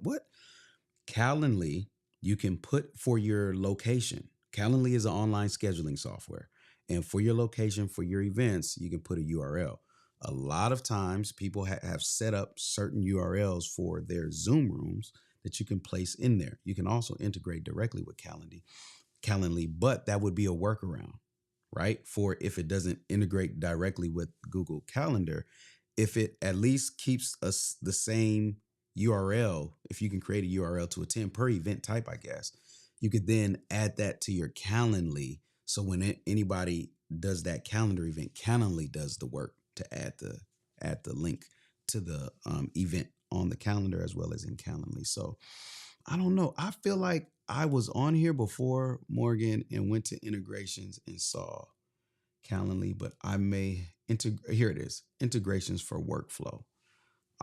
Speaker 1: Calendly, you can put for your location. Calendly is an online scheduling software. And for your location, for your events, you can put a URL. A lot of times people have set up certain URLs for their Zoom rooms that you can place in there. You can also integrate directly with Calendly, but that would be a workaround, right? For if it doesn't integrate directly with Google Calendar, if it at least keeps us the same URL, if you can create a URL to attend per event type, I guess, you could then add that to your Calendly. So when anybody does that calendar event, Calendly does the work to add the link to the event on the calendar as well as in Calendly. So I don't know. I feel like I was on here before, Morgan, and went to integrations and saw Calendly, but I may here it is, integrations for workflow.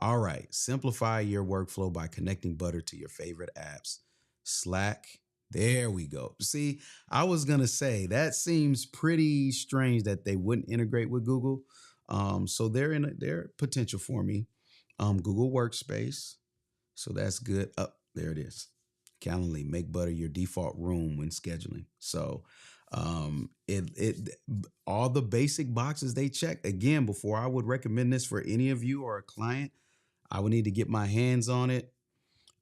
Speaker 1: All right. Simplify your workflow by connecting Butter to your favorite apps. Slack. There we go. See, I was going to say that seems pretty strange that they wouldn't integrate with Google. So they're potential for me. Google Workspace. So that's good. There it is. Calendly, make Butter your default room when scheduling. So it all the basic boxes they check. Again, before I would recommend this for any of you or a client, I would need to get my hands on it.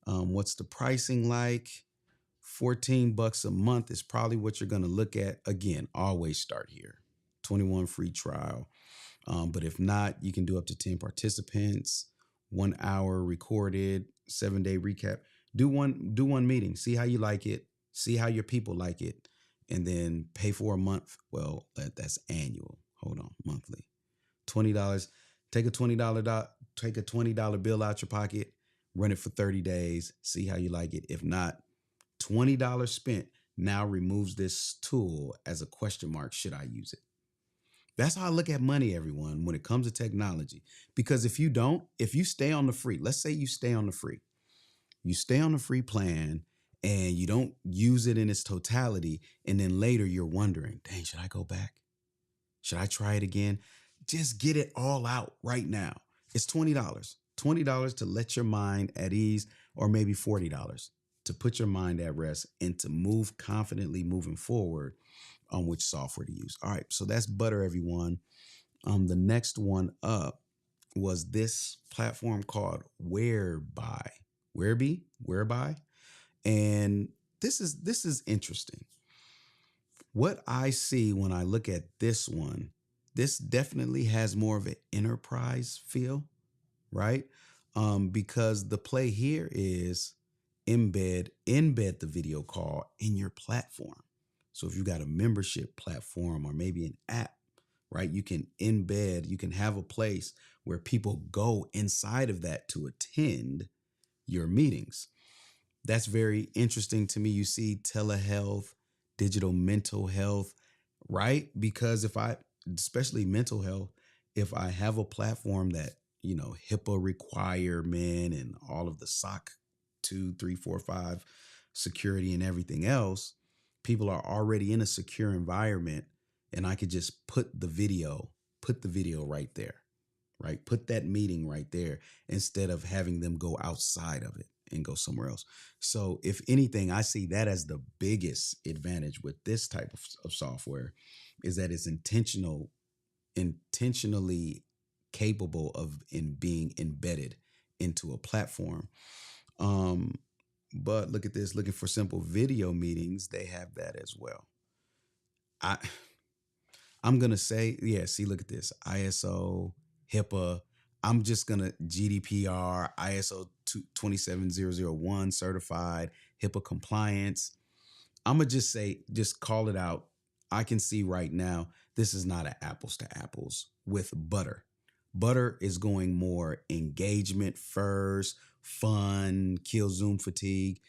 Speaker 1: What's the pricing like? $14 a month is probably what you're going to look at. Again, always start here. 21 free trial. But if not, you can do up to 10 participants, 1 hour recorded, 7-day recap. Do one meeting. See how you like it. See how your people like it. And then pay for a month. Well, that's annual. Hold on, monthly. $20. Take a $20 bill out your pocket, run it for 30 days, see how you like it. If not, $20 spent now removes this tool as a question mark. Should I use it? That's how I look at money, everyone, when it comes to technology. Because if you stay on the free, let's say you stay on the free plan and you don't use it in its totality. And then later you're wondering, dang, should I go back? Should I try it again? Just get it all out right now. It's $20 to let your mind at ease, or maybe $40 to put your mind at rest and to move confidently moving forward on which software to use. All right, so that's Butter, everyone. The next one up was this platform called Whereby, and this is interesting. What I see when I look at this one, this definitely has more of an enterprise feel, right? Because the play here is embed the video call in your platform. So if you've got a membership platform or maybe an app, right, you can have a place where people go inside of that to attend your meetings. That's very interesting to me. You see telehealth, digital mental health, right? Because especially mental health, if I have a platform that, HIPAA requirement and all of the SOC 2, 3, 4, 5 security and everything else, people are already in a secure environment, and I could just put the video right there, right? Put that meeting right there instead of having them go outside of it and go somewhere else. So if anything, I see that as the biggest advantage with this type of software, is that it's intentionally capable of being embedded into a platform. But look at this, looking for simple video meetings, they have that as well. I'm going to say, yeah, see, look at this, ISO, HIPAA. I'm just going to GDPR, ISO 27001 certified, HIPAA compliance. I'm going to just call it out. I can see right now, this is not an apples to apples with Butter. Butter is going more engagement first, fun, kill Zoom fatigue,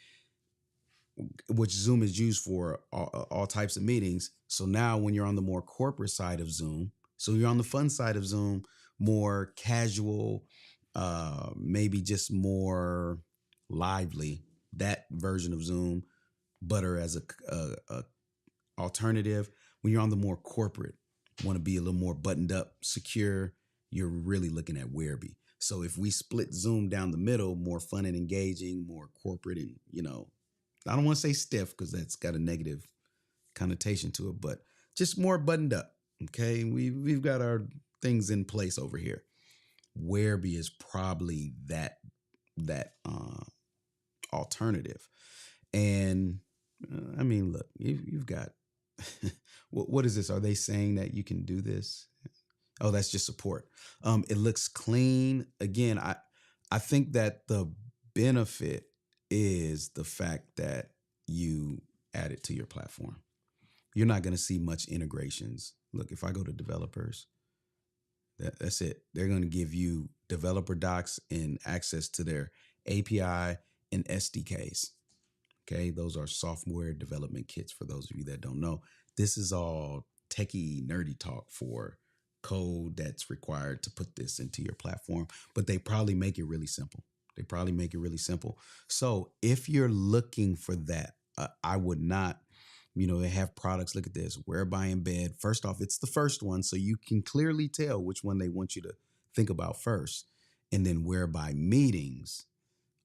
Speaker 1: which Zoom is used for all types of meetings. So now when you're on the more corporate side of Zoom, so you're on the fun side of Zoom, more casual, maybe just more lively, that version of Zoom, Butter as a alternative. When you're on the more corporate, want to be a little more buttoned up, secure, you're really looking at Whereby. So if we split Zoom down the middle, more fun and engaging, more corporate and, I don't want to say stiff because that's got a negative connotation to it, but just more buttoned up. Okay. We've got our things in place over here. Whereby is probably that alternative. And I mean, look, you've got, what is this? Are they saying that you can do this? Oh, that's just support. It looks clean. Again, I think that the benefit is the fact that you add it to your platform. You're not going to see much integrations. Look, if I go to developers, that's it. They're going to give you developer docs and access to their API and SDKs. Okay, those are software development kits for those of you that don't know. This is all techie, nerdy talk for code that's required to put this into your platform, but they probably make it really simple. So if you're looking for that, I would not, they have products. Look at this, Whereby Embed. First off, it's the first one, so you can clearly tell which one they want you to think about first. And then Whereby Meetings.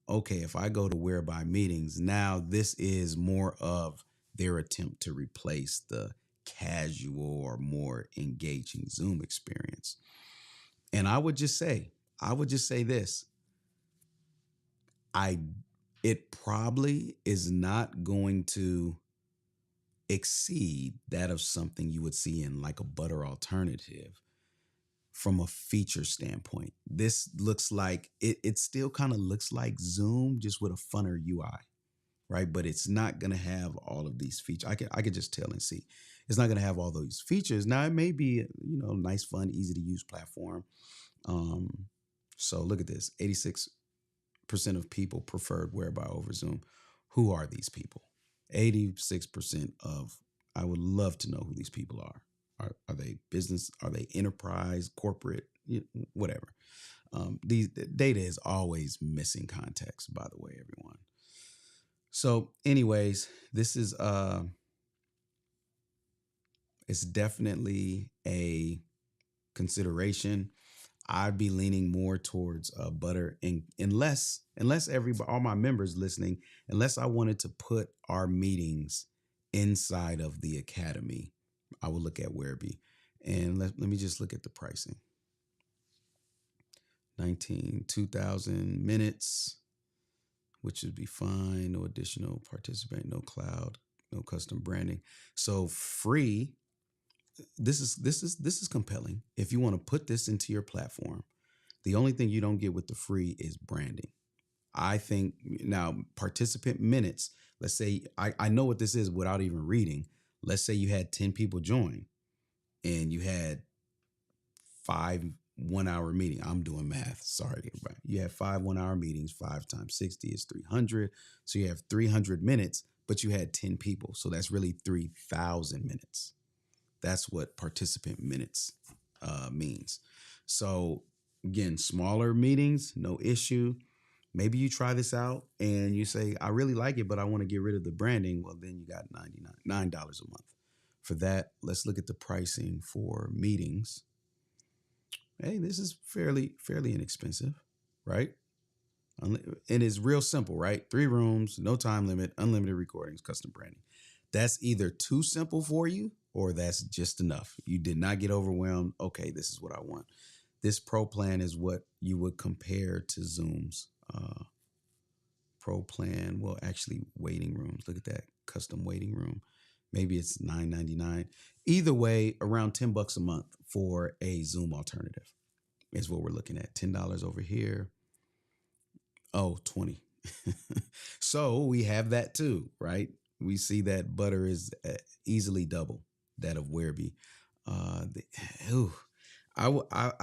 Speaker 1: Okay, if I go to Whereby Meetings, now this is more of their attempt to replace the casual or more engaging Zoom experience. And I would just say this. It probably is not going to exceed that of something you would see in like a butter alternative from a feature standpoint. This looks like it still kind of looks like Zoom just with a funner UI, right? But it's not going to have all of these features. I could just tell and see. It's not going to have all those features. Now it may be, nice, fun, easy to use platform. Um, so look at this. 86% of people preferred Whereby over Zoom. Who are these people? 86% of, I would love to know who these people are. Are they business? Are they enterprise, corporate, whatever? These data is always missing context, by the way, everyone. So, anyways, this is it's definitely a consideration. I'd be leaning more towards butter, and unless everybody, all my members listening, unless I wanted to put our meetings inside of the academy, I would look at Whereby. And let me just look at the pricing. 2,000 minutes, which would be fine. No additional participant, no cloud, no custom branding. So free. This is compelling. If you want to put this into your platform, the only thing you don't get with the free is branding. I think now participant minutes, let's say I know what this is without even reading. Let's say you had 10 people join and you had 5 1-hour meeting. I'm doing math. Sorry, everybody. You have 5 1-hour meetings. 5 times 60 is 300. So you have 300 minutes, but you had 10 people. So that's really 3,000 minutes. That's what participant minutes means. So again, smaller meetings, no issue. Maybe you try this out and you say, I really like it, but I want to get rid of the branding. Well, then you got $9 a month. For that, let's look at the pricing for meetings. Hey, this is fairly inexpensive, right? And it's real simple, right? 3 rooms, no time limit, unlimited recordings, custom branding. That's either too simple for you or that's just enough. You did not get overwhelmed. Okay, this is what I want. This pro plan is what you would compare to Zoom's pro plan. Well, actually, waiting rooms. Look at that custom waiting room. Maybe it's $9.99. Either way, around $10 a month for a Zoom alternative is what we're looking at. $10 over here. Oh, 20. So we have that too, right? We see that butter is easily double that of Whereby. I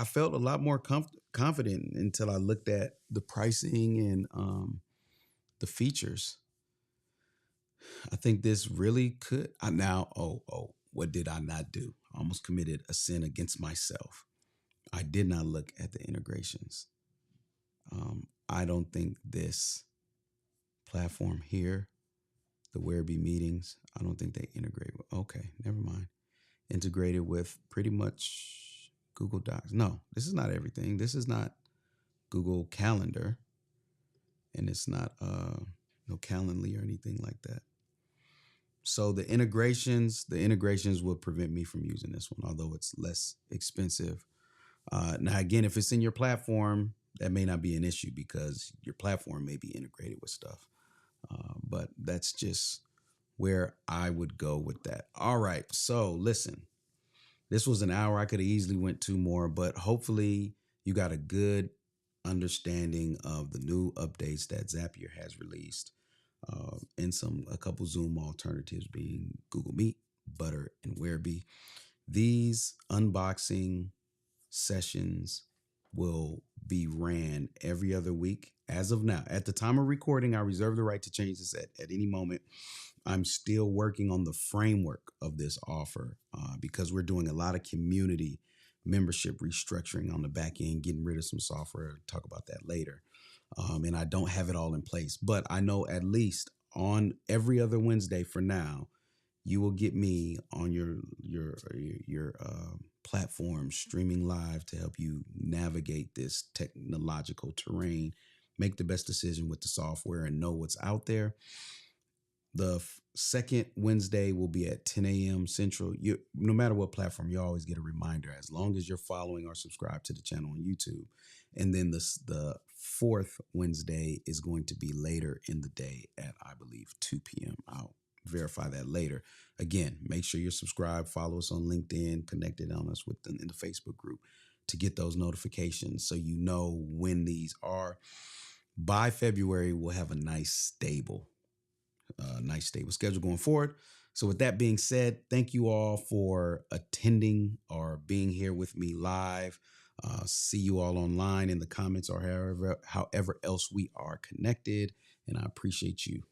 Speaker 1: felt a lot more confident until I looked at the pricing and the features. I think this really could. What did I not do? I almost committed a sin against myself. I did not look at the integrations. I don't think this platform here, the Whereby meetings, I don't think they integrate with. Okay, never mind. Integrated with pretty much Google Docs. No, this is not everything. This is not Google Calendar, and it's not no Calendly or anything like that. So the integrations will prevent me from using this one, although it's less expensive. Now, again, if it's in your platform, that may not be an issue because your platform may be integrated with stuff. But that's just where I would go with that. All right. So listen, this was an hour. I could have easily went 2 more, but hopefully you got a good understanding of the new updates that Zapier has released, and a couple Zoom alternatives being Google Meet, Butter, and Whereby. These unboxing sessions will be ran every other week. As of now, at the time of recording, I reserve the right to change this at any moment. I'm still working on the framework of this offer because we're doing a lot of community membership restructuring on the back end, getting rid of some software. I'll talk about that later. And I don't have it all in place, but I know at least on every other Wednesday for now, you will get me on your platform streaming live to help you navigate this technological terrain, make the best decision with the software, and know what's out there. The second Wednesday will be at 10 a.m. Central. No matter what platform, you always get a reminder as long as you're following or subscribed to the channel on YouTube. And then the fourth Wednesday is going to be later in the day at, I believe, 2 p.m. I'll verify that later. Again, make sure you're subscribed, follow us on LinkedIn, connected on us in the Facebook group to get those notifications so you know when these are. By February, we'll have a nice stable schedule going forward. So with that being said, thank you all for attending or being here with me live. See you all online in the comments or however else we are connected. And I appreciate you.